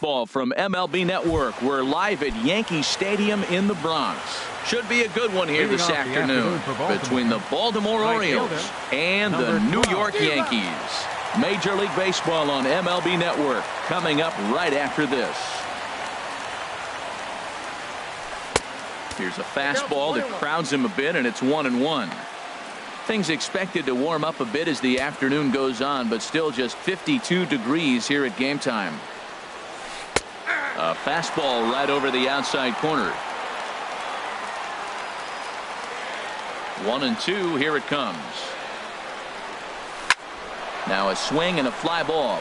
Ball from MLB Network. We're live at Yankee Stadium in the Bronx. Should be a good one here this afternoon between the Baltimore Orioles and the New York Yankees. Major League Baseball on MLB Network coming up right after this. Here's a fastball that crowds him a bit, and it's 1-1. Things expected to warm up a bit as the afternoon goes on, but still just 52 degrees here at game time. A fastball right over the outside corner. 1-2. Here it comes. Now a swing and a fly ball,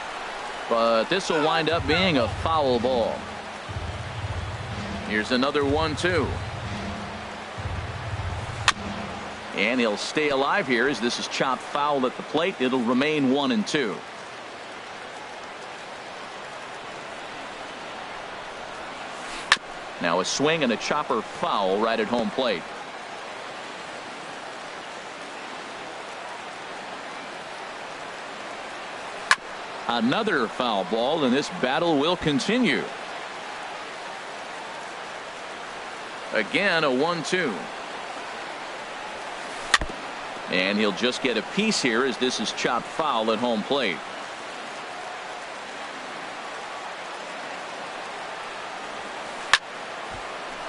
but this will wind up being a foul ball. Here's another 1-2. And he'll stay alive here as this is chopped foul at the plate. It'll remain 1-2. Now a swing and a chopper foul right at home plate. Another foul ball, and this battle will continue. Again, a 1-2. And he'll just get a piece here as this is chopped foul at home plate.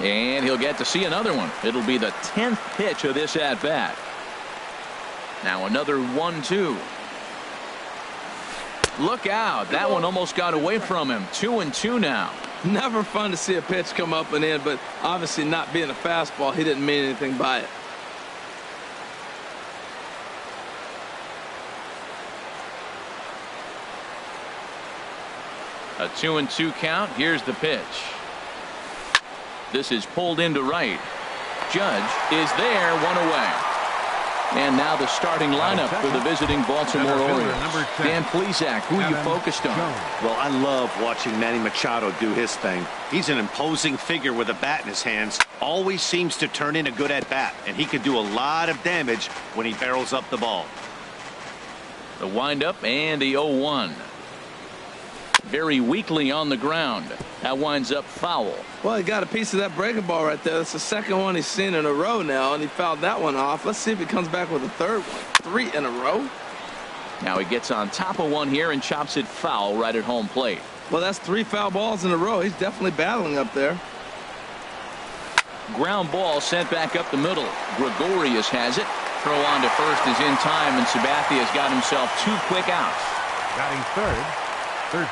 And he'll get to see another one. It'll be the 10th pitch of this at bat. Now another 1-2. Look out. That one almost got away from him. 2-2 now. Never fun to see a pitch come up and in, but obviously not being a fastball, he didn't mean anything by it. A 2-2 count. Here's the pitch. This is pulled into right. Judge is there, one away. And now the starting lineup for the visiting Baltimore Orioles. Dan Plesac, who are you focused on? Well, I love watching Manny Machado do his thing. He's an imposing figure with a bat in his hands. Always seems to turn in a good at-bat, and he can do a lot of damage when he barrels up the ball. The windup and the 0-1. Very weakly on the ground. That winds up foul. Well, he got a piece of that breaking ball right there. That's the second one he's seen in a row now, and he fouled that one off. Let's see if he comes back with a third one. 3 in a row. Now he gets on top of one here and chops it foul right at home plate. Well, that's 3 foul balls in a row. He's definitely battling up there. Ground ball sent back up the middle. Gregorius has it. Throw on to first is in time, and Sabathia's got himself 2 quick outs. Batting third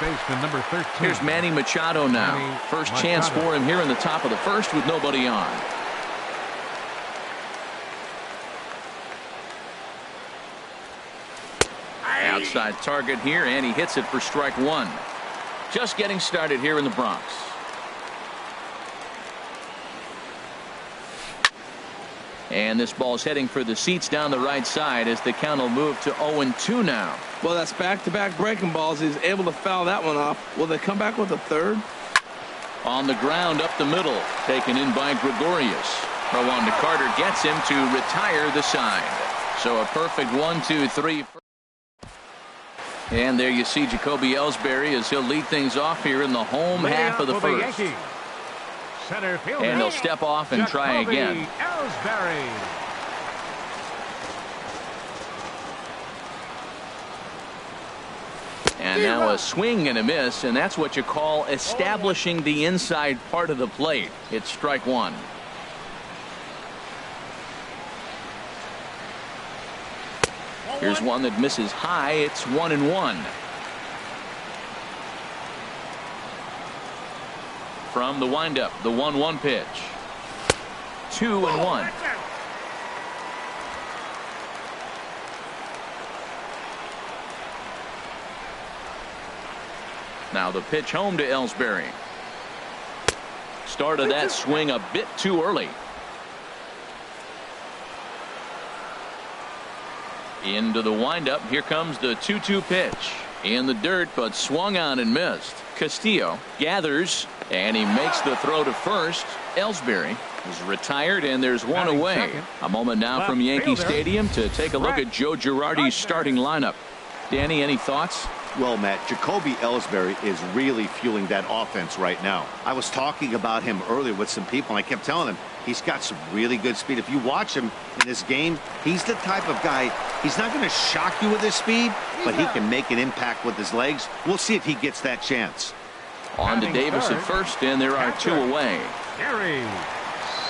baseman number 13. Here's Manny Machado now. First chance for him here in the top of the first with nobody on. Outside target here, and he hits it for strike 1. Just getting started here in the Bronx. And this ball's heading for the seats down the right side as the count will move to 0-2 now. Well, that's back-to-back breaking balls. He's able to foul that one off. Will they come back with a third? On the ground up the middle, taken in by Gregorius. Throw on to Carter gets him to retire the side. So a perfect 1-2-3. And there you see Jacoby Ellsbury as he'll lead things off here in the home half of the first. And he'll step off and try again. And now a swing and a miss, and that's what you call establishing the inside part of the plate. It's strike 1. Here's one that misses high. It's 1-1. From the windup, the 1-1 pitch. 2-1. Now the pitch home to Ellsbury. Started that swing a bit too early. Into the windup. Here comes the 2-2 pitch. In the dirt, but swung on and missed. Castillo gathers, and he makes the throw to first. Ellsbury is retired, and there's one away. A moment now from Yankee Stadium to take a look at Joe Girardi's starting lineup. Danny, any thoughts? Well, Matt, Jacoby Ellsbury is really fueling that offense right now. I was talking about him earlier with some people, and I kept telling them he's got some really good speed. If you watch him in this game, he's the type of guy, he's not going to shock you with his speed, but he can make an impact with his legs. We'll see if he gets that chance. On to Davis at first, and there are two away. Gary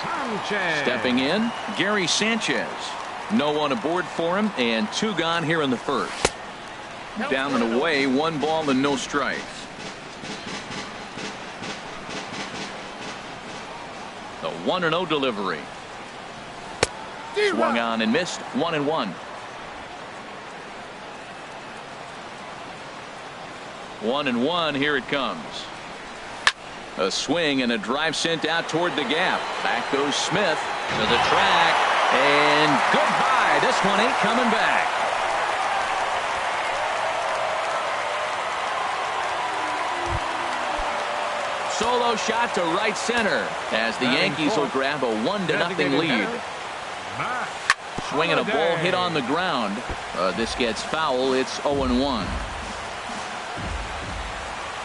Sanchez. Stepping in, Gary Sanchez. No one aboard for him, and two gone here in the first. Down and away, 1 ball and no strikes. The 1-0 delivery. Swung on and missed. 1-1. 1-1. Here it comes. A swing and a drive sent out toward the gap. Back goes Smith to the track. And goodbye. This one ain't coming back. Solo shot to right center as the Yankees will grab a 1-0 lead. Swinging a ball hit on the ground. This gets foul. It's 0-1.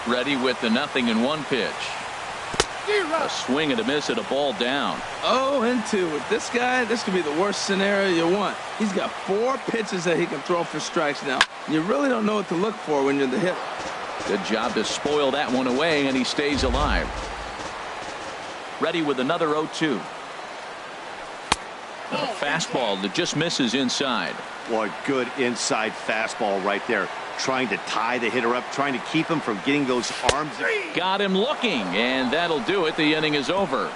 Ready with the 0-1 pitch. A swing and a miss at a ball down. 0-2 with this guy. This could be the worst scenario you want. He's got 4 pitches that he can throw for strikes now. You really don't know what to look for when you're the hitter. Good job to spoil that one away, and he stays alive. Ready with another 0-2. A fastball that just misses inside. Boy, good inside fastball right there. Trying to tie the hitter up, trying to keep him from getting those arms. Got him looking, and that'll do it. The inning is over.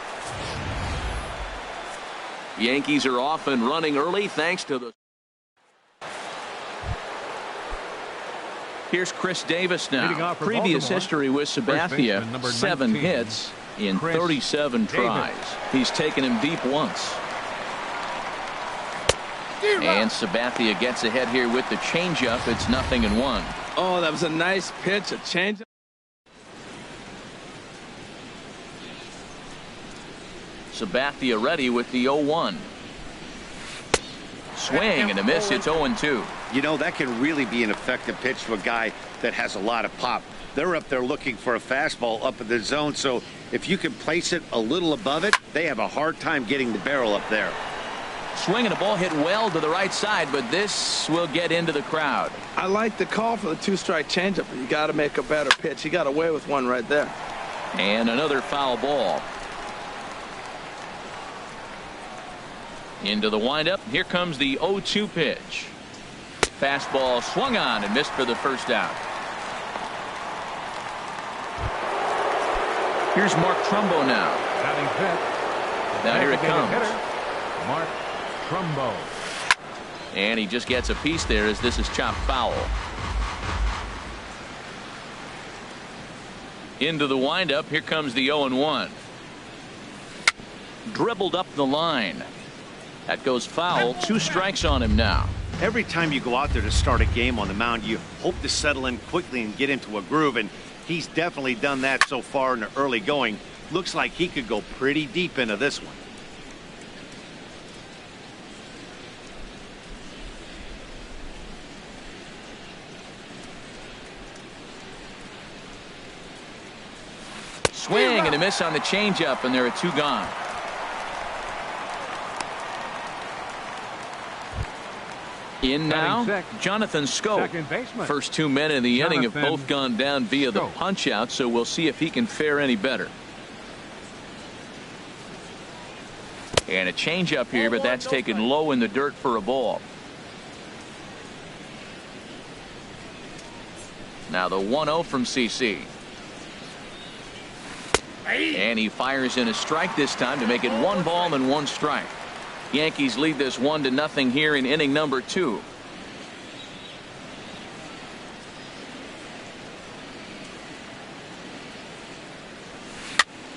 Yankees are off and running early thanks to the... Here's Chris Davis now. Previous history with Sabathia, 7 hits in 37 tries. He's taken him deep once. And Sabathia gets ahead here with the changeup. It's 0-1. Oh, that was a nice pitch, a changeup. Sabathia ready with the 0-1. Swing and a miss. It's 0-2. You know, that can really be an effective pitch to a guy that has a lot of pop. They're up there looking for a fastball up in the zone, so if you can place it a little above it, they have a hard time getting the barrel up there. Swing and a ball hit well to the right side, but this will get into the crowd. I like the call for the 2-strike changeup, but you got to make a better pitch. He got away with one right there. And another foul ball. Into the windup. Here comes the 0-2 pitch. Fastball swung on and missed for the first out. Here's Mark Trumbo now. Now here it comes. Mark Trumbo. And he just gets a piece there as this is chopped foul. Into the windup. Here comes the 0-1. Dribbled up the line. That goes foul. 2 strikes on him now. Every time you go out there to start a game on the mound, you hope to settle in quickly and get into a groove, and he's definitely done that so far in the early going. Looks like he could go pretty deep into this one. Swing and a miss on the changeup, and there are 2 gone. In now, Jonathan Schoop. First 2 men in the inning have both gone down via the punch out, so we'll see if he can fare any better. And a changeup here, but that's taken low in the dirt for a ball. Now the 1-0 from CC. And he fires in a strike this time to make it 1 ball and 1 strike. Yankees lead this 1-0 here in inning number 2.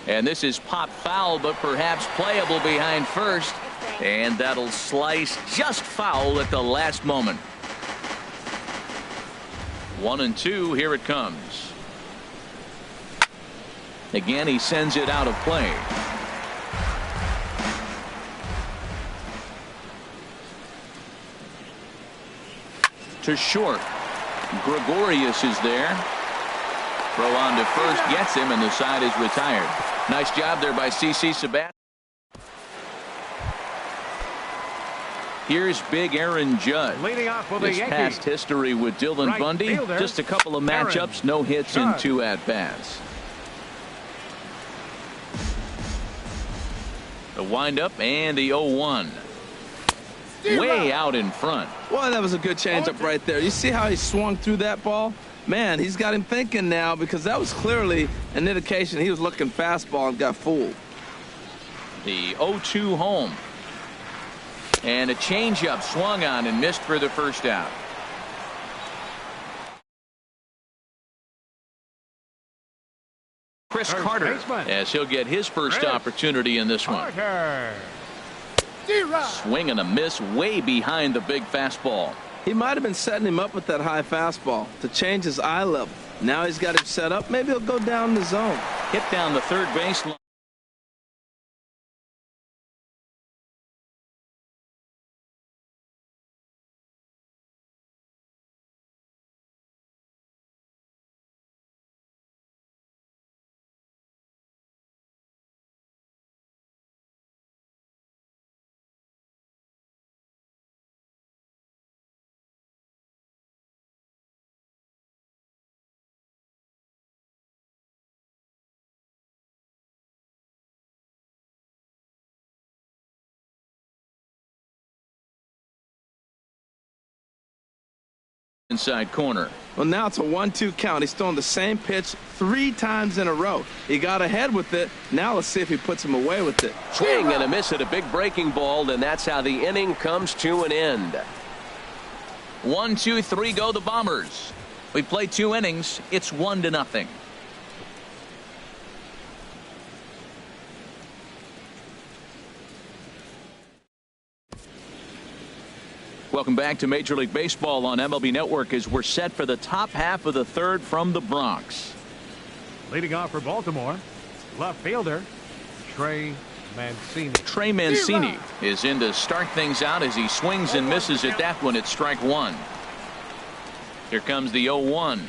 And this is pop foul, but perhaps playable behind first. And that'll slice just foul at the last moment. 1-2. Here it comes. Again, he sends it out of play. To short. Gregorius is there. Throw on to first gets him, and the side is retired. Nice job there by CC Sabat. Here's big Aaron Judge. Leading off with His the past history with Dylan Right Bundy. fielder, Just a couple of matchups, no hits and 2 at-bats. The windup and the 0-1. Way out in front. Well, that was a good changeup right there. You see how he swung through that ball? Man, he's got him thinking now, because that was clearly an indication he was looking fastball and got fooled. The 0-2 home. And a changeup swung on and missed for the first out. Chris Carter, as he'll get his first opportunity in this one. Swing and a miss way behind the big fastball. He might have been setting him up with that high fastball to change his eye level. Now he's got him set up. Maybe he'll go down the zone. Hit down the third baseline. Inside corner. Well, now it's a 1-2 count. He's throwing the same pitch 3 times in a row. He got ahead with it. Now let's see if he puts him away with it. Swing and a miss at a big breaking ball, and that's how the inning comes to an end. 1, 2, 3 go the Bombers. We played 2 innings. It's 1-0. Welcome back to Major League Baseball on MLB Network as we're set for the top half of the third from the Bronx. Leading off for Baltimore, left fielder Trey Mancini. Trey Mancini is in to start things out as he swings and misses at that one at strike 1. Here comes the 0-1.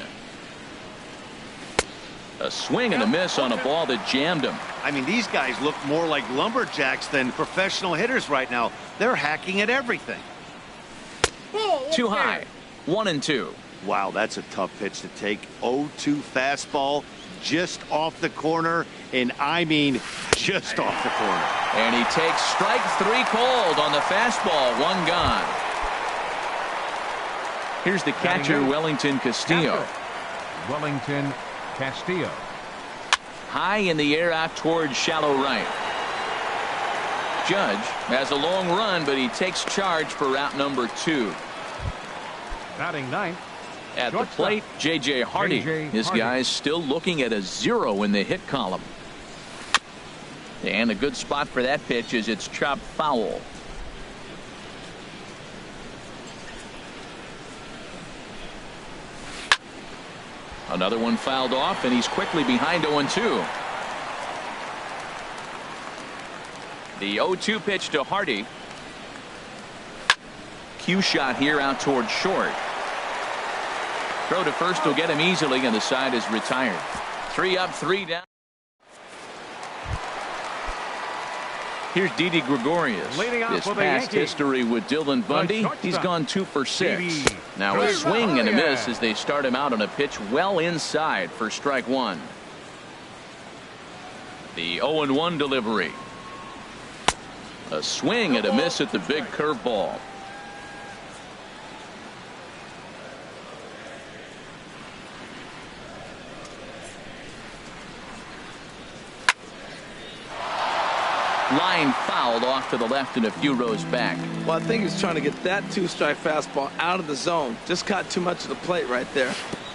A swing and a miss on a ball that jammed him. I mean, these guys look more like lumberjacks than professional hitters right now. They're hacking at everything. Too high. 1-2. Wow, that's a tough pitch to take. 0-2 fastball just off the corner, and I mean just off the corner. And he takes strike 3 cold on the fastball. 1 gone. Here's the catcher, Wellington Castillo. Wellington Castillo. High in the air out towards shallow right. Judge has a long run, but he takes charge for route number 2. Batting ninth. At the plate, J.J. Hardy. This guy's still looking at a 0 in the hit column. And a good spot for that pitch is it's chopped foul. Another one fouled off, and he's quickly behind 0-2. The 0-2 pitch to Hardy. Cue shot here out towards short. Throw to first will get him easily, and the side is retired. 3 up, 3 down. Here's Didi Gregorius. This past history with Dylan Bundy, he's gone 2 for 6. Now a swing and a miss as they start him out on a pitch well inside for strike 1. The 0-1 delivery. A swing and a miss at the big curveball. Line fouled off to the left and a few rows back. Well, I think he's trying to get that 2-strike fastball out of the zone. Just caught too much of the plate right there.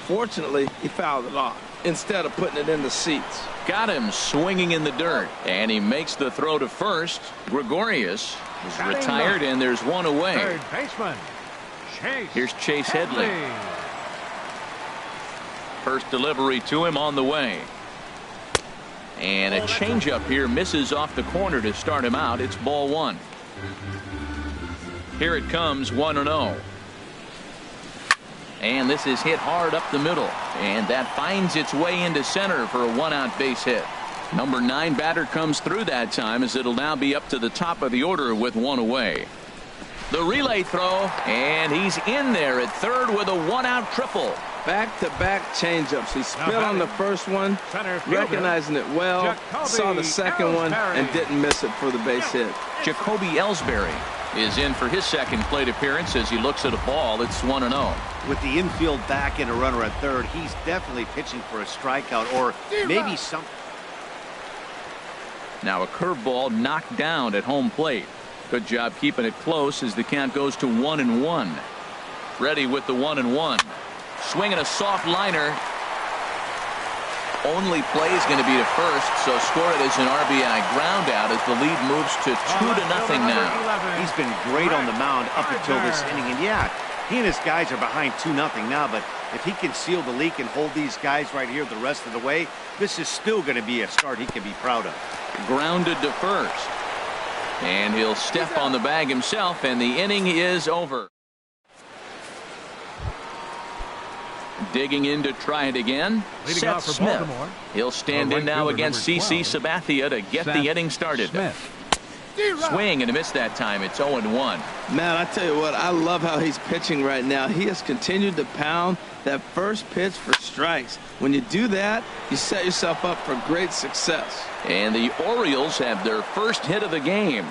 Fortunately, he fouled it off instead of putting it in the seats. Got him swinging in the dirt, and he makes the throw to first. Gregorius is retired, and there's one away. Third baseman Chase. Here's Chase Headley. First delivery to him on the way. And a changeup here misses off the corner to start him out. It's ball 1. Here it comes, 1-0. And this is hit hard up the middle. And that finds its way into center for a one-out base hit. Number 9 batter comes through that time, as it'll now be up to the top of the order with one away. The relay throw, and he's in there at third with a one-out triple. Back-to-back changeups. He spit on the first one, recognizing it well, saw the second one, and didn't miss it for the base hit. Jacoby Ellsbury is in for his second plate appearance as he looks at a ball. It's 1-0. With the infield back and a runner at third, he's definitely pitching for a strikeout or maybe something. Now a curveball knocked down at home plate. Good job keeping it close as the count goes to 1-1. Ready with the 1-1. Swinging a soft liner. Only play is going to be to first, so score it as an RBI ground out as the lead moves to 2-0 now. He's been great on the mound up until this inning, and yeah, he and his guys are behind 2-0 now, but if he can seal the leak and hold these guys right here the rest of the way, this is still going to be a start he can be proud of. Grounded to first. And he'll step on the bag himself, and the inning is over. Digging in to try it again, Seth Smith. He'll stand in now against CC Sabathia to get the inning started. Swing and a miss that time. It's 0-1. Man, I tell you what, I love how he's pitching right now. He has continued to pound that first pitch for strikes. When you do that, you set yourself up for great success. And the Orioles have their first hit of the game.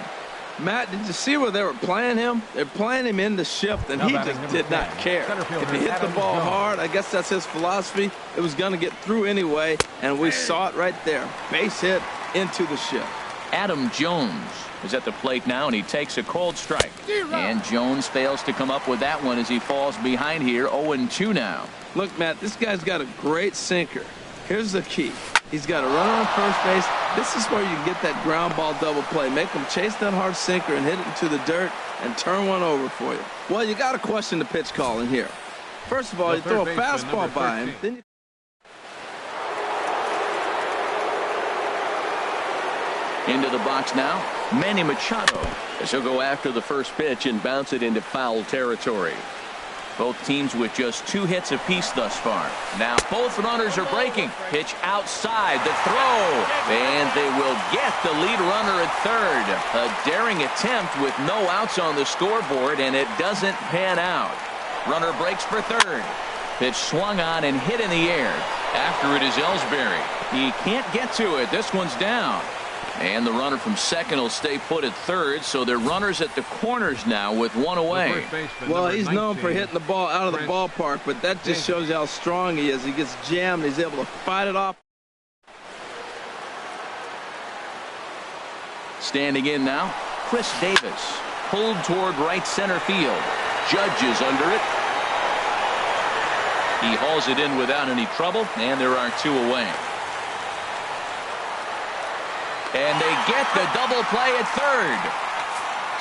Matt, did you see where they were playing him? They're playing him in the shift, and he just did not care. If he hit the ball hard, I guess that's his philosophy. It was going to get through anyway, and we saw it right there. Base hit into the shift. Adam Jones is at the plate now, and he takes a cold strike. And Jones fails to come up with that one as he falls behind here. 0-2 now. Look, Matt, this guy's got a great sinker. Here's the key. He's got a runner on first base. This is where you get that ground ball double play. Make him chase that hard sinker and hit it into the dirt and turn one over for you. Well, you got to question the pitch calling here. First of all, you throw a fastball by him. Then into the box now, Manny Machado, as he'll go after the first pitch and bounce it into foul territory. Both teams with just 2 hits apiece thus far. Now both runners are breaking. Pitch outside, the throw, and they will get the lead runner at third. A daring attempt with no outs on the scoreboard, and it doesn't pan out. Runner breaks for third. Pitch swung on and hit in the air. After it is Ellsbury. He can't get to it. This one's down. And the runner from second will stay put at third, so they're runners at the corners now with one away. Well, he's known for hitting the ball out of the ballpark, but that just shows you how strong he is. He gets jammed. He's able to fight it off. Standing in now, Chris Davis. Pulled toward right center field. Judge is under it. He hauls it in without any trouble, and there are 2 away. And they get the double play at third.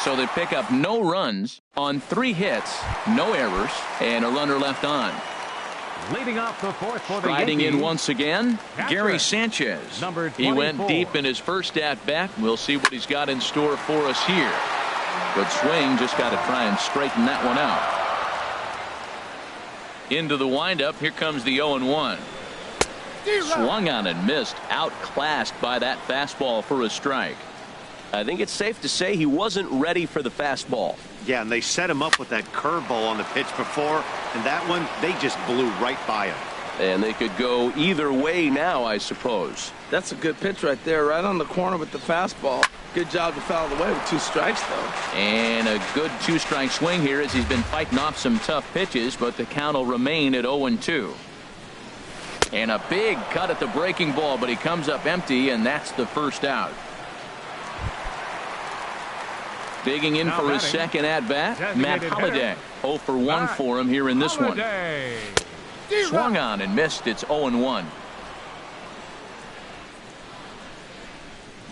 So they pick up no runs on 3 hits, no errors, and a runner left on. Leading off the fourth for the Riding Yankees, in once again, Gary Sanchez. Number He went 24. deep in his first at-bat. We'll see what he's got in store for us here. Good swing, just got to try and straighten that one out. Into the windup, here comes the 0-1. Swung on and missed, outclassed by that fastball for a strike. I think it's safe to say he wasn't ready for the fastball. Yeah, and they set him up with that curveball on the pitch before, and that one, they just blew right by him. And they could go either way now, I suppose. That's a good pitch right there, right on the corner with the fastball. Good job to foul it away with 2 strikes, though. And a good 2-strike swing here as he's been fighting off some tough pitches, but the count will remain at 0-2. And a big cut at the breaking ball, but he comes up empty, and that's the first out. Digging in for his second at-bat, Matt Holliday. 0 for 1 for him here in this one. Swung on and missed. It's 0-1.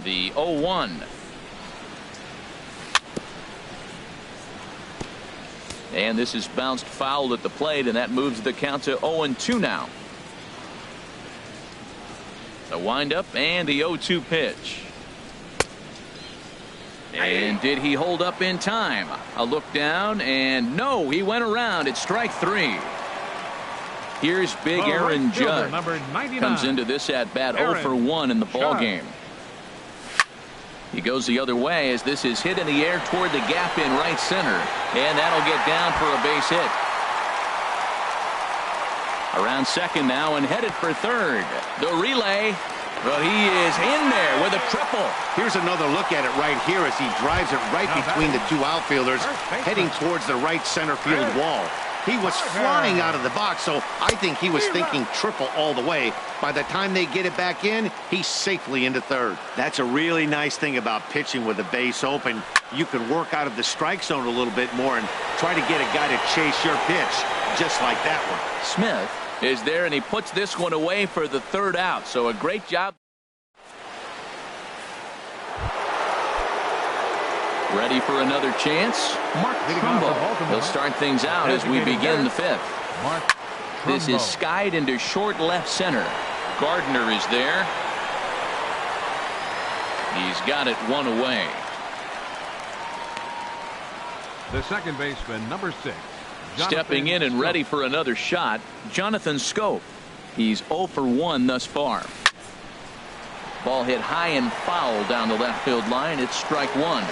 The 0-1. And this is bounced foul at the plate, and that moves the count to 0-2 now. The windup and the 0-2 pitch. And did he hold up in time? A look down, and no, he went around. It's strike 3. Here's big Aaron Judge. Number 99. Comes into this at-bat 0 for 1 in the ball game. He goes the other way as this is hit in the air toward the gap in right center. And that'll get down for a base hit. Around second now and headed for third. The relay. But he is in there with a triple. Here's another look at it right here as he drives it right between the two outfielders, heading towards the right center field wall. He was flying out of the box, so I think he was thinking triple all the way. By the time they get it back in, he's safely into third. That's a really nice thing about pitching with the base open. You can work out of the strike zone a little bit more and try to get a guy to chase your pitch, just like that one. Smith is there, and he puts this one away for the third out. So a great job. Ready for another chance. Mark Trumbo. He'll start things out as we begin the fifth. This is skied into short left center. Gardner is there. He's got it one away. The second baseman, number 6. Stepping in and ready for another shot, Jonathan Scope. He's 0 for 1 thus far. Ball hit high and foul down the left field line. It's strike one.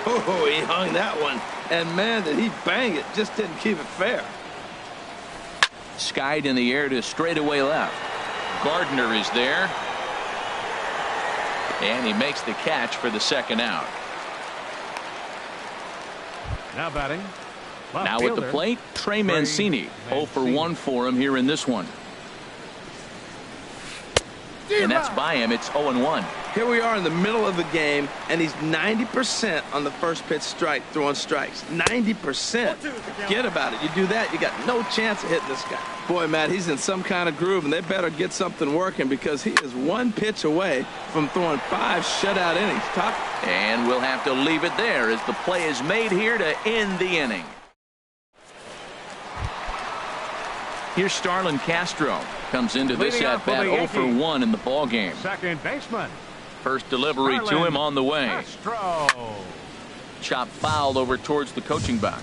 Oh, he hung that one. And, man, did he bang it. Just didn't keep it fair. Skied in the air to straightaway left. Gardner is there. And he makes the catch for the second out. Now batting. Now at the plate, Trey Mancini. 0 for 1 for him here in this one. And that's by him. It's 0-1. Here we are in the middle of the game, and he's 90% on the first pitch strike, throwing strikes. 90%. Forget about it. You do that, you got no chance of hitting this guy. Boy, Matt, he's in some kind of groove, and they better get something working because he is one pitch away from throwing 5 shutout innings. And we'll have to leave it there as the play is made here to end the inning. Here's Starlin Castro. Comes into this at-bat 0 for 1 in the ball game. Second baseman. First delivery to him on the way. Castro. Chop fouled over towards the coaching box.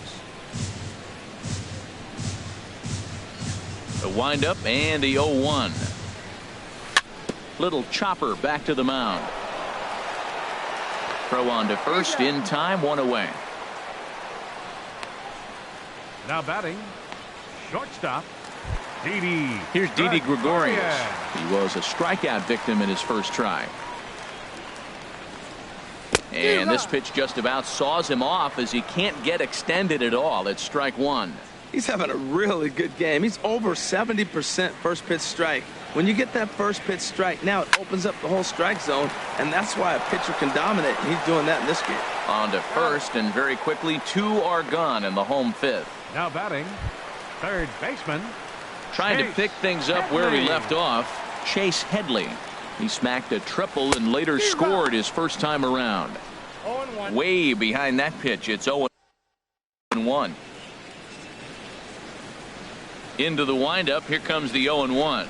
The windup and the 0-1. Little chopper back to the mound. Throw on to first in time, 1 away. Now batting. Shortstop. Didi. Here's Didi Gregorius. He was a strikeout victim in his first try. And this pitch just about saws him off as he can't get extended at all. It's strike one. He's having a really good game. He's over 70% first pitch strike. When you get that first pitch strike, now it opens up the whole strike zone, and that's why a pitcher can dominate, and he's doing that in this game. On to first, and very quickly 2 are gone in the home fifth. Now batting. Third baseman. Trying to pick things up where we left off, Chase Headley. He smacked a triple and later scored his first time around. Way behind that pitch. It's 0-1. Into the windup. Here comes the 0-1.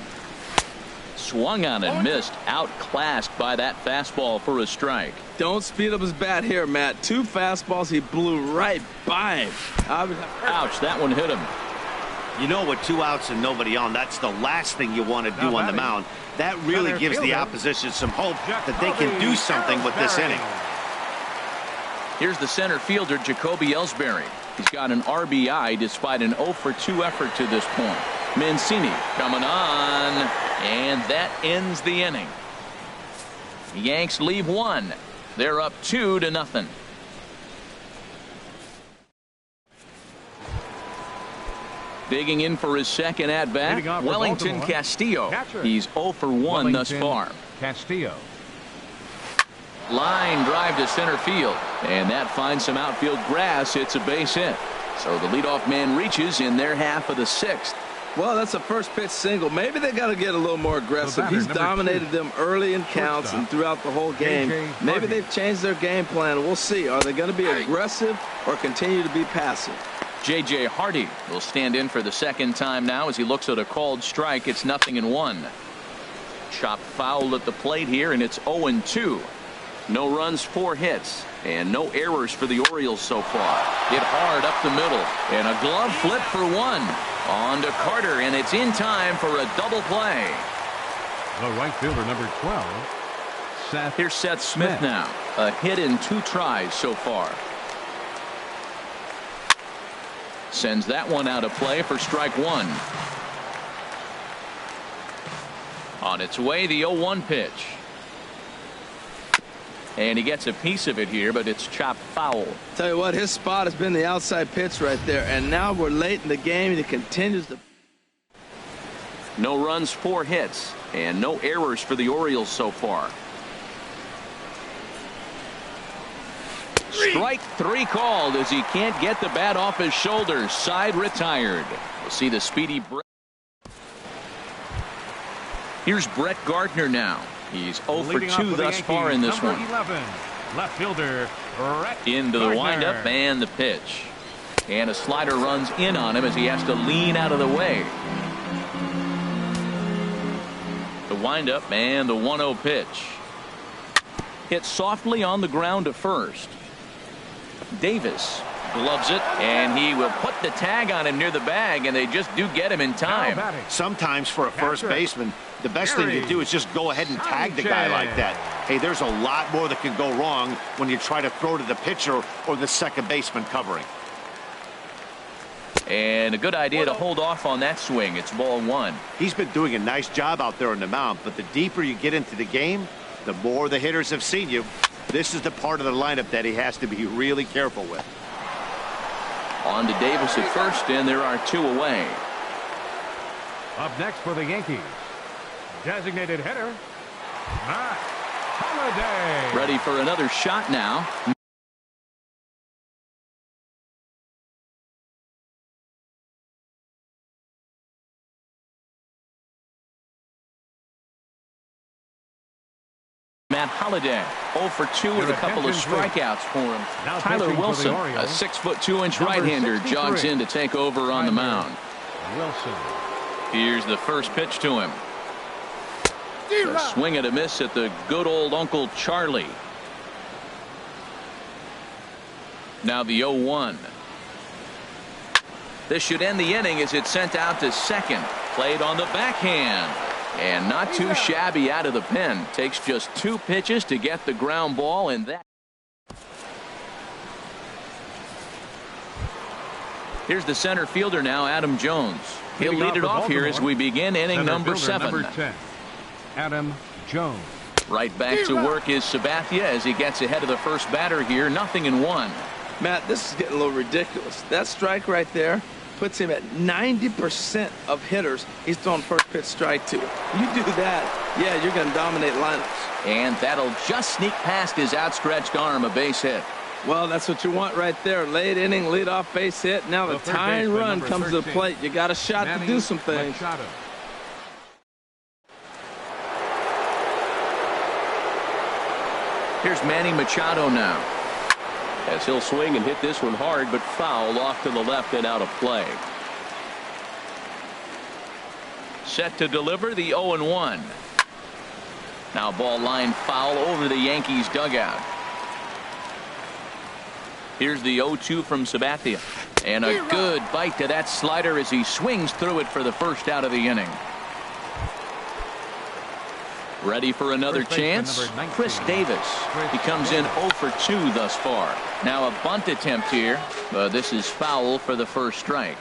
Swung on and missed. Outclassed by that fastball for a strike. Don't speed up his bat here, Matt. 2 fastballs. He blew right by him. Ouch, that one hit him. You know, with 2 outs and nobody on, that's the last thing you want to do on the mound. That really gives the opposition some hope that they can do something with this inning. Here's the center fielder, Jacoby Ellsbury. He's got an RBI despite an 0 for 2 effort to this point. Mancini coming on, and that ends the inning. The Yanks leave 1. They're up 2-0. Digging in for his second at-bat, Wellington Castillo. He's 0 for 1 thus far. Castillo. Line drive to center field, and that finds some outfield grass. It's a base hit. So the leadoff man reaches in their half of the 6th. Well, that's a first pitch single. Maybe they got to get a little more aggressive. He's dominated them early in counts and throughout the whole game. Maybe they've changed their game plan. We'll see. Are they going to be aggressive or continue to be passive? J.J. Hardy will stand in for the second time now as he looks at a called strike. It's 0-1. Chop fouled at the plate here, and it's 0-2. No runs, 4 hits, and no errors for the Orioles so far. Hit hard up the middle, and a glove flip for 1. On to Carter, and it's in time for a double play. The right fielder, number 12, Seth. Here's Seth Smith now. A hit in 2 tries so far. Sends that one out of play for strike 1. On its way, the 0-1 pitch. And he gets a piece of it here, but it's chopped foul. Tell you what, his spot has been the outside pitch right there, and now we're late in the game, and he continues to. No runs, 4 hits, and no errors for the Orioles so far. Strike 3 called as he can't get the bat off his shoulders. Side retired. We'll see the speedy Brett. Here's Brett Gardner now. He's 0 for 2 thus far in this one. 11, left fielder, Brett Into the Gardner. windup and the pitch. And a slider runs in on him as he has to lean out of the way. The windup and the 1-0 pitch. Hit softly on the ground to first. Davis gloves it, and he will put the tag on him near the bag, and they just do get him in time. Sometimes for a first baseman, the best thing to do is just go ahead and tag the guy like that. Hey, there's a lot more that can go wrong when you try to throw to the pitcher or the second baseman covering. And a good idea to hold off on that swing. It's ball 1. He's been doing a nice job out there on the mound, but the deeper you get into the game, the more the hitters have seen you. This is the part of the lineup that he has to be really careful with. On to Davis at first, and there are 2 away. Up next for the Yankees, designated hitter, Matt Holliday. Ready for another shot now. Matt Holliday 0 for 2 with a couple of strikeouts for him. Now Tyler Wilson, a Orioles, 6'2" right-hander, jogs in to take over on the mound. Wilson. Here's the first pitch to him. A swing and a miss at the good old Uncle Charlie. Now the 0-1. This should end the inning as it's sent out to second. Played on the backhand. And not too shabby out of the pen. Takes just 2 pitches to get the ground ball, and that. Here's the center fielder now, Adam Jones. He'll lead it off here as we begin inning number 7. Number 10, Adam Jones. Right back to work is Sabathia as he gets ahead of the first batter here. 0-1. Matt, this is getting a little ridiculous. That strike right there puts him at 90% of hitters he's throwing first pitch strike to. You do that, yeah, you're going to dominate lineups. And that'll just sneak past his outstretched arm, a base hit. Well, that's what you want right there. Late inning, leadoff base hit. Now the tying run comes to the plate. You got a shot to do some things. Machado. Here's Manny Machado now. As he'll swing and hit this one hard, but foul off to the left and out of play. Set to deliver the 0-1. Now ball line foul over the Yankees dugout. Here's the 0-2 from Sabathia. And a good bite to that slider as he swings through it for the first out of the inning. Ready for another chance? Chris Davis. He comes in 0 for 2 thus far. Now a bunt attempt here, but this is foul for the first strike.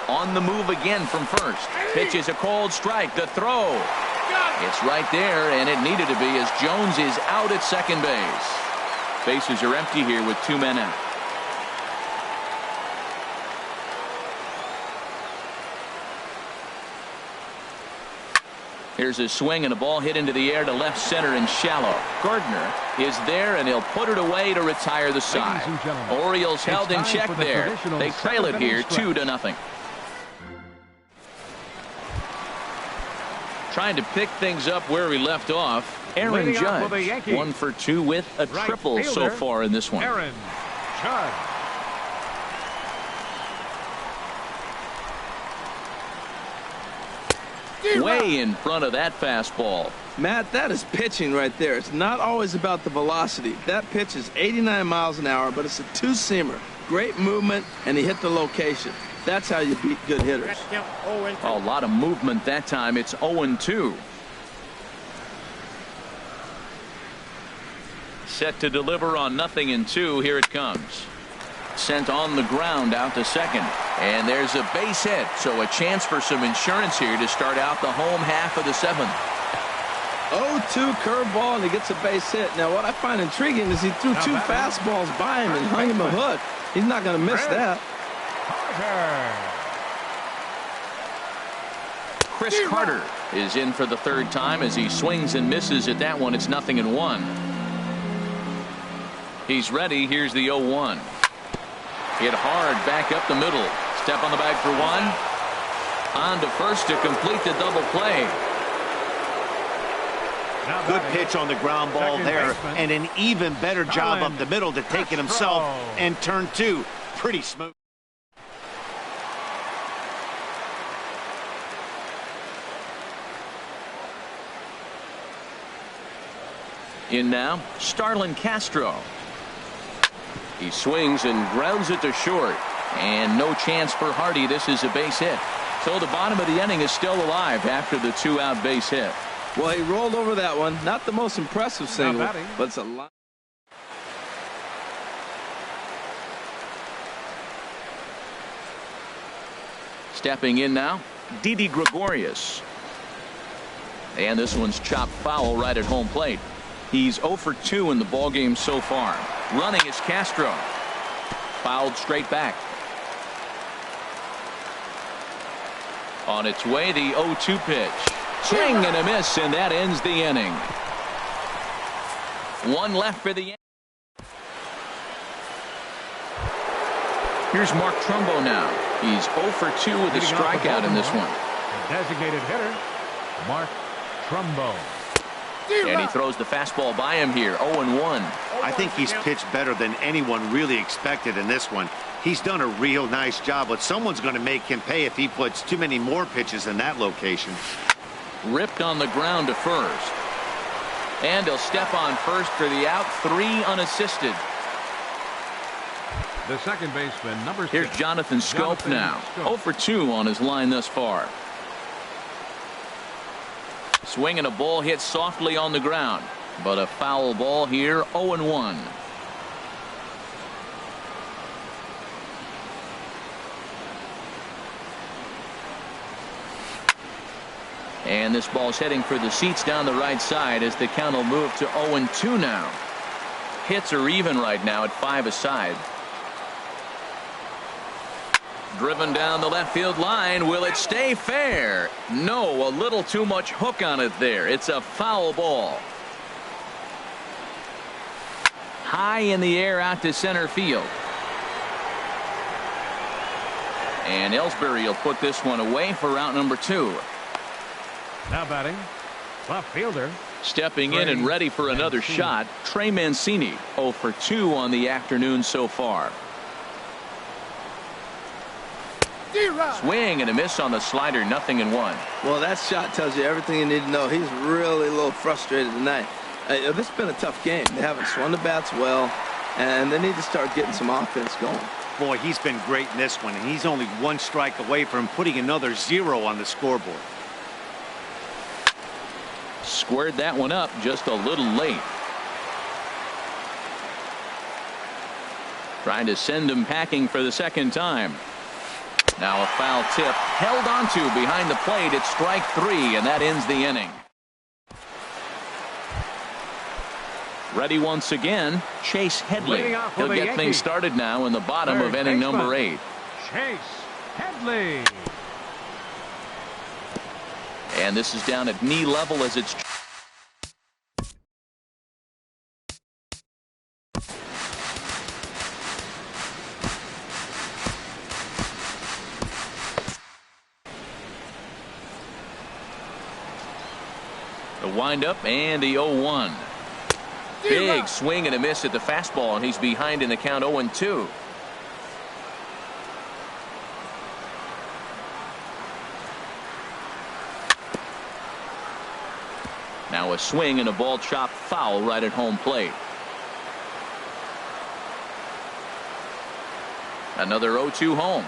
On the move again from first. Pitch is a cold strike. The throw. It's right there, and it needed to be as Jones is out at second base. Bases are empty here with 2 men out. Here's a swing and a ball hit into the air to left center and shallow. Gardner is there, and he'll put it away to retire the side. Orioles held in check there. They trail it here 2-0. Trying to pick things up where we left off. Aaron Judge 1 for 2 with a triple so far in this one. Aaron Judge. Way in front of that fastball. Matt, that is pitching right there. It's not always about the velocity. That pitch is 89 miles an hour, but it's a 2-seamer. great movement, and he hit the location. That's how you beat good hitters. A lot of movement that time. It's 0-2. Set to deliver on 0-2. Here it comes. Sent on the ground out to second. And there's a base hit. So a chance for some insurance here to start out the home half of the seventh. 0-2 curveball, and he gets a base hit. Now, what I find intriguing is he threw two fastballs by him and hung him a hook. He's not going to miss that. Chris Carter is in for the third time as he swings and misses at that one. It's 0-1. He's ready. Here's the 0-1. Hit hard back up the middle. Step on the bag for one. On to first to complete the double play. Good pitch on the ground ball there, and an even better job up the middle to take it himself and turn two. Pretty smooth. In now, Starlin Castro. He swings and grounds it to short. And no chance for Hardy. This is a base hit. So the bottom of the inning is still alive after the two-out base hit. Well, he rolled over that one. Not the most impressive single, but it's a lot. Stepping in now, Didi Gregorius. And this one's chopped foul right at home plate. He's 0 for 2 in the ballgame so far. Running is Castro. Fouled straight back. On its way, the 0-2 pitch. Swing and a miss, and that ends the inning. One left for the end. Here's Mark Trumbo now. He's 0 for 2 with a strikeout in this one. Designated hitter, Mark Trumbo. And he throws the fastball by him here. 0-1. I think he's pitched better than anyone really expected in this one. He's done a real nice job, but someone's going to make him pay if he puts too many more pitches in that location. Ripped on the ground to first. And he'll step on first for the out. 3 unassisted. The second baseman, number 6. Here's Jonathan Scope now. 0 for 2 on his line thus far. Swing and a ball hit softly on the ground. But a foul ball here. 0-1. And this ball's heading for the seats down the right side as the count will move to 0-2 now. Hits are even right now at 5 aside. Driven down the left field line. Will it stay fair? No, a little too much hook on it there. It's a foul ball. High in the air out to center field. And Ellsbury will put this one away for out number 2. Now batting, left fielder. Stepping in and ready for another shot, Trey Mancini. 0 for 2 on the afternoon so far. Swing and a miss on the slider. 0-1. Well, that shot tells you everything you need to know. He's really a little frustrated tonight. This has been a tough game. They haven't swung the bats well, and they need to start getting some offense going. Boy, he's been great in this one, and he's only 1 strike away from putting another 0 on the scoreboard. Squared that one up just a little late. Trying to send him packing for the second time. Now a foul tip held onto behind the plate. It's strike 3, and that ends the inning. Ready once again, Chase Headley. He'll get things started now in the bottom of inning number 8. Chase Headley. And this is down at knee level as it's the windup and the 0-1. Big swing and a miss at the fastball, and he's behind in the count. 0-2. Now a swing and a ball chopped foul right at home plate. Another 0-2 home.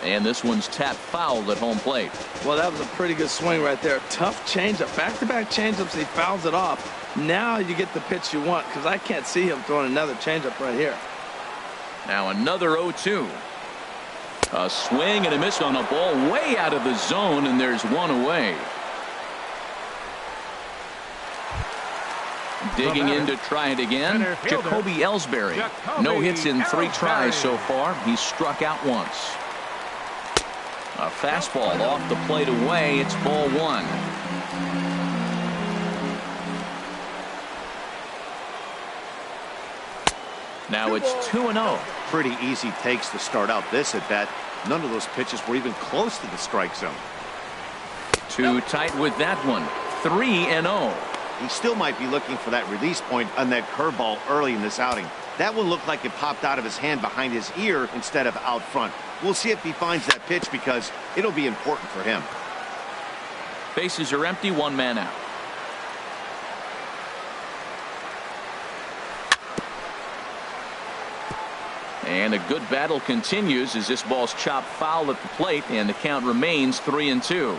And this one's tapped foul at home plate. Well, that was a pretty good swing right there. Tough changeup. Back-to-back changeups, he fouls it off. Now you get the pitch you want, because I can't see him throwing another changeup right here. Now another 0-2. A swing and a miss on a ball way out of the zone, and there's one away. Digging in to try it again, Jacoby Ellsbury. No hits in 3 tries so far. He's struck out once. A fastball off the plate away. It's ball 1. Now it's 2-0. Pretty easy takes to start out this at bat. None of those pitches were even close to the strike zone. Too tight with that one. 3-0. He still might be looking for that release point on that curveball early in this outing. That one looked like it popped out of his hand behind his ear instead of out front. We'll see if he finds that pitch because it'll be important for him. Bases are empty, 1 man out. And a good battle continues as this ball's chopped foul at the plate, and the count remains 3-2.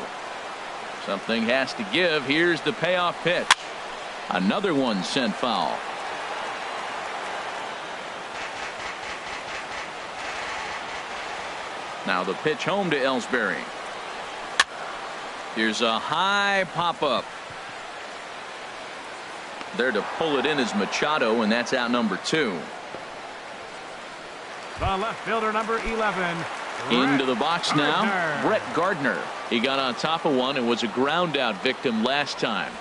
Something has to give. Here's the payoff pitch. Another one sent foul. Now the pitch home to Ellsbury. Here's a high pop-up. There to pull it in is Machado, and that's out number 2. The left fielder, number 11. Into the box now, Brett Gardner. He got on top of one and was a ground out victim last time.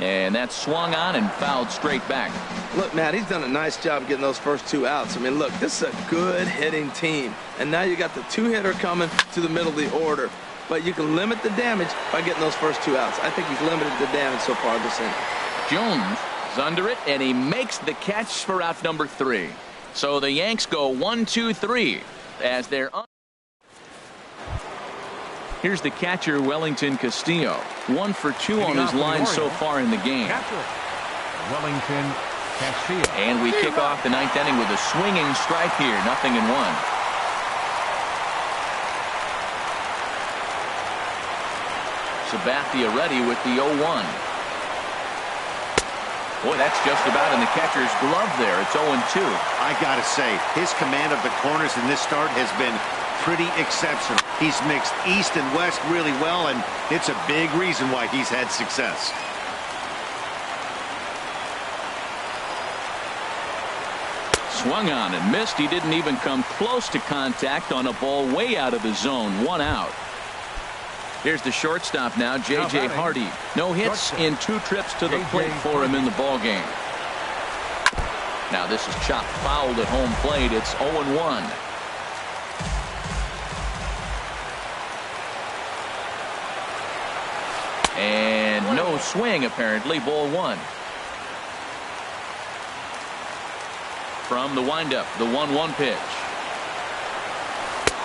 And that swung on and fouled straight back. Look, Matt, he's done a nice job getting those first 2 outs. I mean, look, this is a good hitting team. And now you got the 2-hitter coming to the middle of the order. But you can limit the damage by getting those first 2 outs. I think he's limited the damage so far this inning. Jones is under it, and he makes the catch for out number 3. So the Yanks go 1-2-3 as they're on. Here's the catcher, Wellington Castillo. 1 for 2 on his line so far in the game. Wellington Castillo. And we kick off the 9th inning with a swinging strike here. 0-1. Sabathia ready with the 0-1. Boy, that's just about in the catcher's glove there. It's 0-2. I gotta say, his command of the corners in this start has been pretty exceptional. He's mixed east and west really well, and it's a big reason why he's had success. Swung on and missed. He didn't even come close to contact on a ball way out of the zone. 1 out. Here's the shortstop now, J.J. Hardy. No hits in 2 trips to the plate for him in the ball game. Now this is chopped fouled at home plate. It's 0-1. And no swing apparently. Ball 1. From the windup, the 1-1 pitch.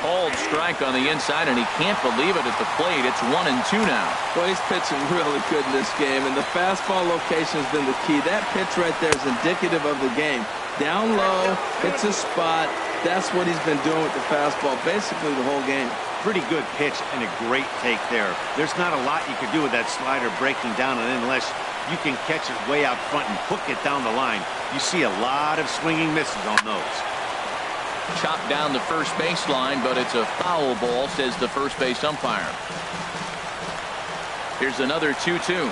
Called strike on the inside, and he can't believe it at the plate. It's 1-2 now. Well, he's pitching really good in this game, and the fastball location has been the key. That pitch right there is indicative of the game. Down low, hits a spot. That's what he's been doing with the fastball basically the whole game. Pretty good pitch and a great take there. There's not a lot you could do with that slider breaking down, and unless you can catch it way out front and hook it down the line, you see a lot of swinging misses on those. Chopped down the first baseline, but it's a foul ball, says the first base umpire. Here's another 2-2.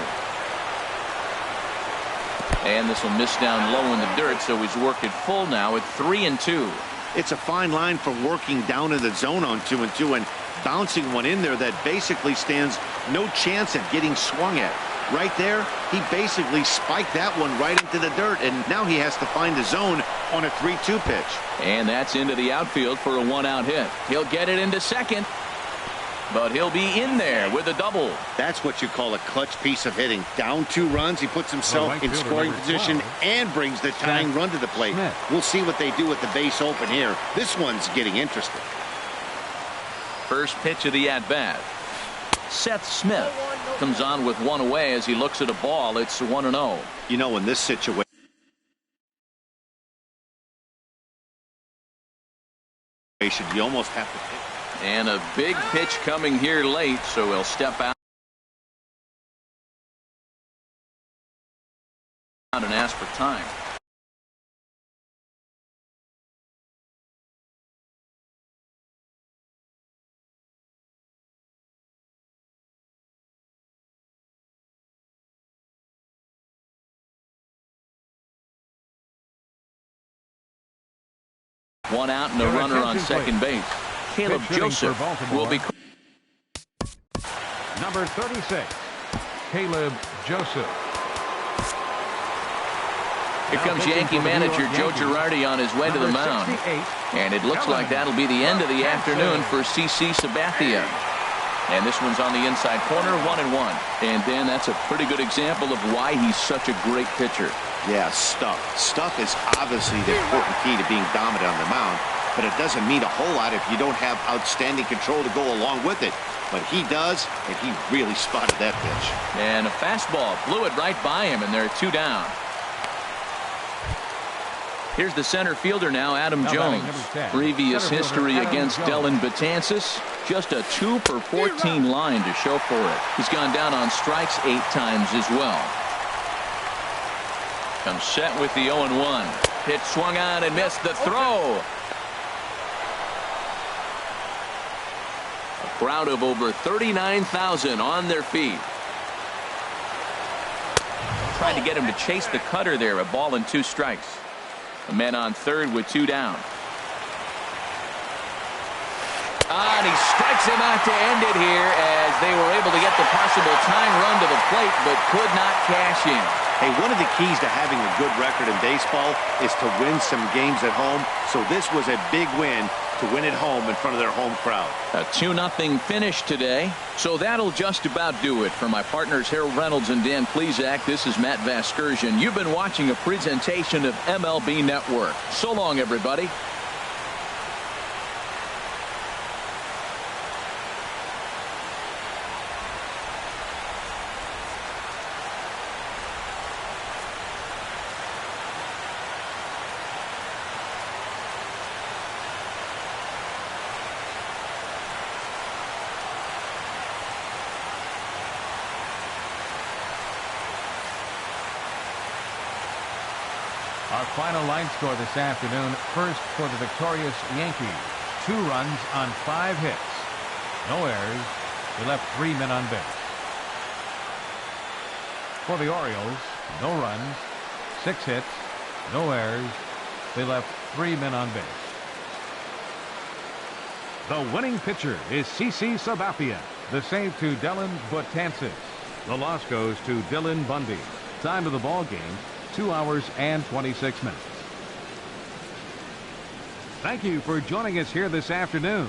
And this will miss down low in the dirt, so he's working full now at 3-2. It's a fine line for working down in the zone on 2-2 and bouncing one in there that basically stands no chance at getting swung at. Right there, he basically spiked that one right into the dirt, and now he has to find the zone on a 3-2 pitch. And that's into the outfield for a 1-out hit. He'll get it into second, but he'll be in there with a double. That's what you call a clutch piece of hitting. Down 2 runs, he puts himself in scoring position and brings the tying run to the plate. We'll see what they do with the base open here. This one's getting interesting. First pitch of the at-bat. Seth Smith comes on with 1 away as he looks at a ball. It's 1-0. You know, in this situation, situation. You almost have to pick. And a big pitch coming here late, so he'll step out and ask for time. One out and a runner on second base. Caleb Joseph will be. Number 36, Caleb Joseph. Here comes Yankee manager Joe Girardi on his way to the mound. And it looks like that'll be the end of the afternoon for CC Sabathia. And this one's on the inside corner, 1-1. And Dan, that's a pretty good example of why he's such a great pitcher. Yeah, stuff. Stuff is obviously the important key to being dominant on the mound, but it doesn't mean a whole lot if you don't have outstanding control to go along with it. But he does, and he really spotted that pitch. And a fastball blew it right by him, and they're 2 down. Here's the center fielder now, Adam Jones. Previous history against Dellin Betances, just a 2 for 14 line to show for it. He's gone down on strikes 8 times as well. Comes set with the 0-1. Pitch swung on and missed the throw. A crowd of over 39,000 on their feet. Trying to get him to chase the cutter there. A ball and 2 strikes. A man on third with 2 down. And he strikes him out to end it here as they were able to get the possible tying run to the plate but could not cash in. Hey, one of the keys to having a good record in baseball is to win some games at home. So this was a big win to win at home in front of their home crowd. A 2-0 finish today. So that'll just about do it. For my partners Harold Reynolds and Dan Plesac, this is Matt Vasgersian. You've been watching a presentation of MLB Network. So long, everybody. Our final line score this afternoon. First for the victorious Yankees. 2 runs on 5 hits. No errors. They left 3 men on base. For the Orioles, no runs, 6 hits, no errors. They left 3 men on base. The winning pitcher is CC Sabathia. The save to Dellin Betances. The loss goes to Dylan Bundy. Time of the ball game, 2 hours and 26 minutes. Thank you for joining us here this afternoon.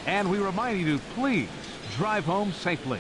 And we remind you to please drive home safely.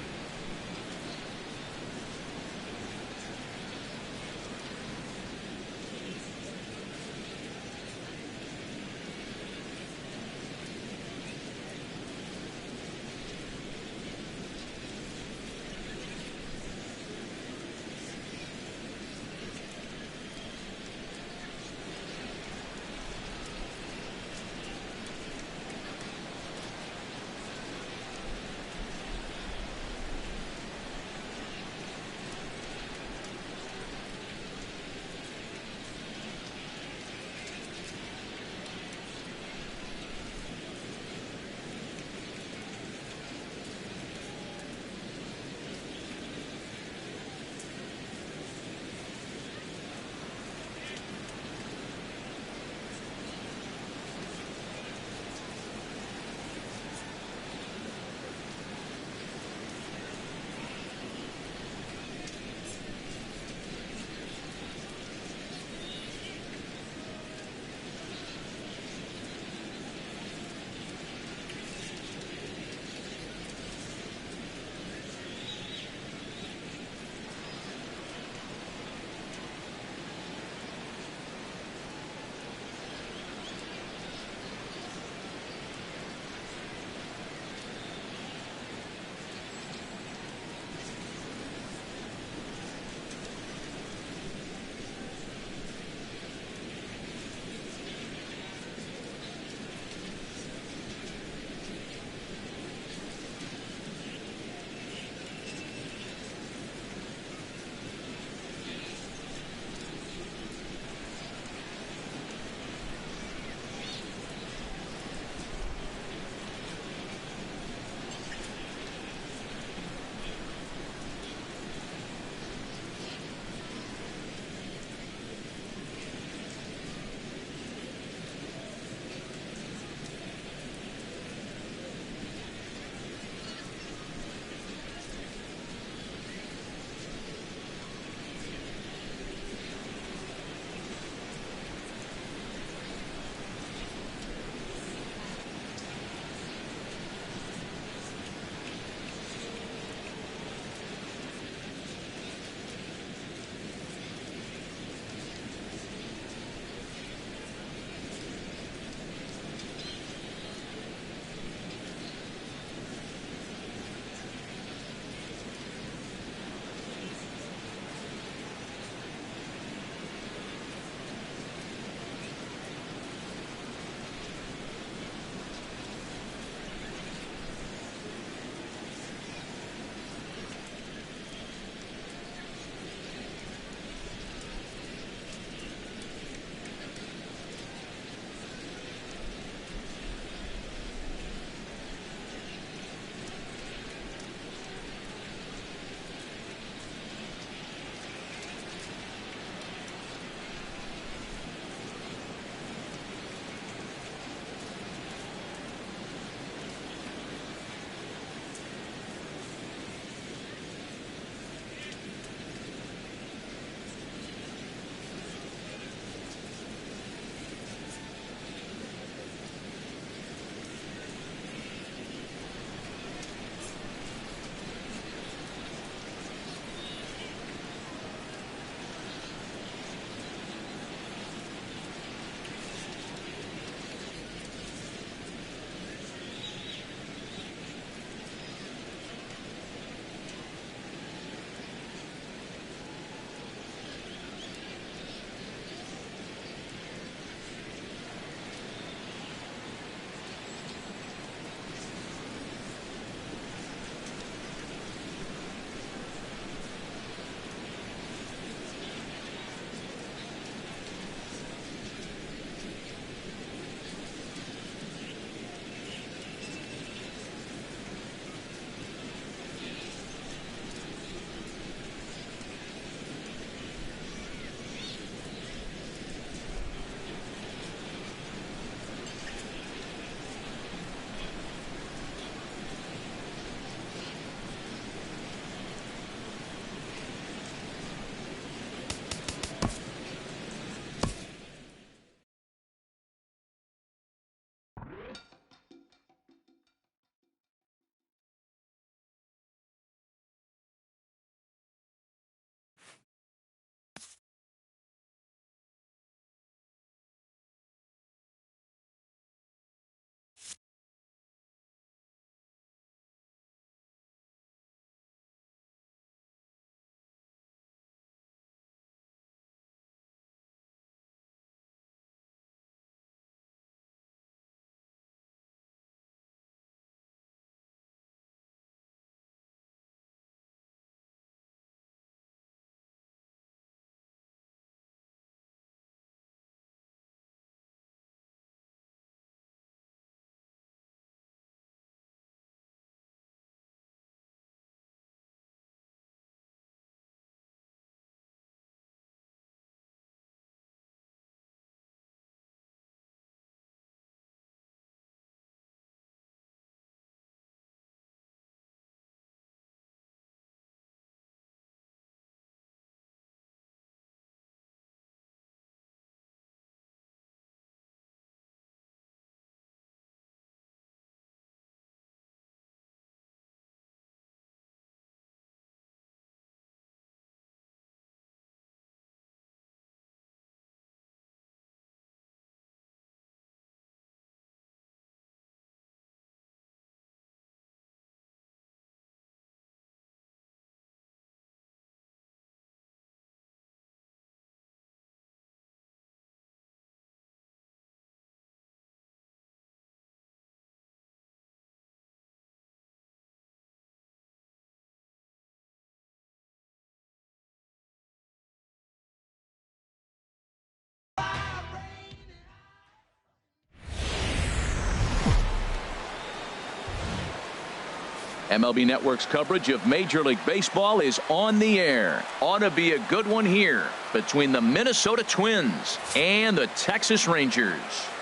MLB Network's coverage of Major League Baseball is on the air. Ought to be a good one here between the Minnesota Twins and the Texas Rangers.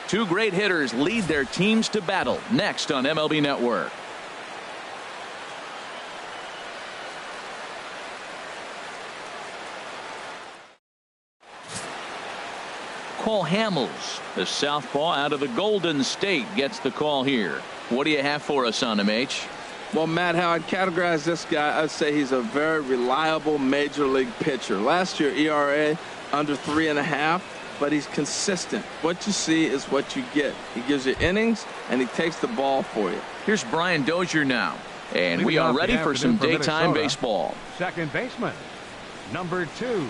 Two great hitters lead their teams to battle next on MLB Network. Cole Hamels, the southpaw out of the Golden State, gets the call here. What do you have for us on him, H? Well, Matt, how I'd categorize this guy, I'd say he's a very reliable major league pitcher. Last year, ERA under 3.5, but he's consistent. What you see is what you get. He gives you innings, and he takes the ball for you. Here's Brian Dozier now, and we are ready for some daytime baseball. Second baseman, number 2.